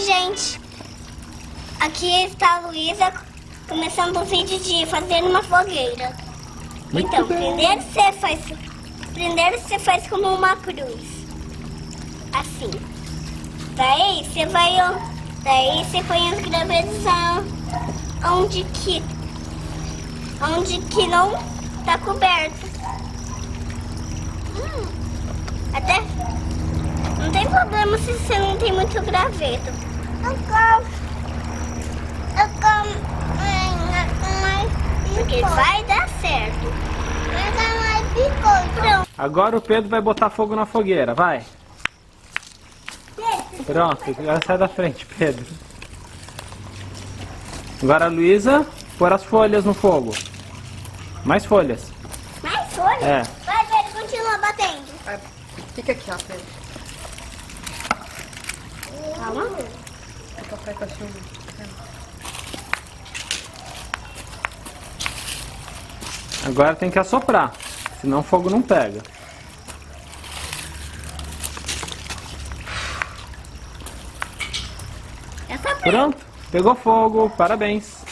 gente. Aqui está a Luísa começando o vídeo de fazer uma fogueira. Muito Então, bem. primeiro você faz como uma cruz. Assim. Daí você põe os gravetos onde que não tá coberto. Até não tem problema se você não tem muito graveto. Porque vai dar certo. Pronto. Agora o Pedro vai botar fogo na fogueira, vai. Pronto, agora sai da frente, Pedro. Agora a Luísa, pôr as folhas no fogo. Mais folhas. Mais folha? É. Vai, Pedro, continua batendo. Fica aqui, ó, Pedro. Calma. O papai cachorro. Agora tem que assoprar, senão o fogo não pega. Essa Pronto, pegou fogo, parabéns.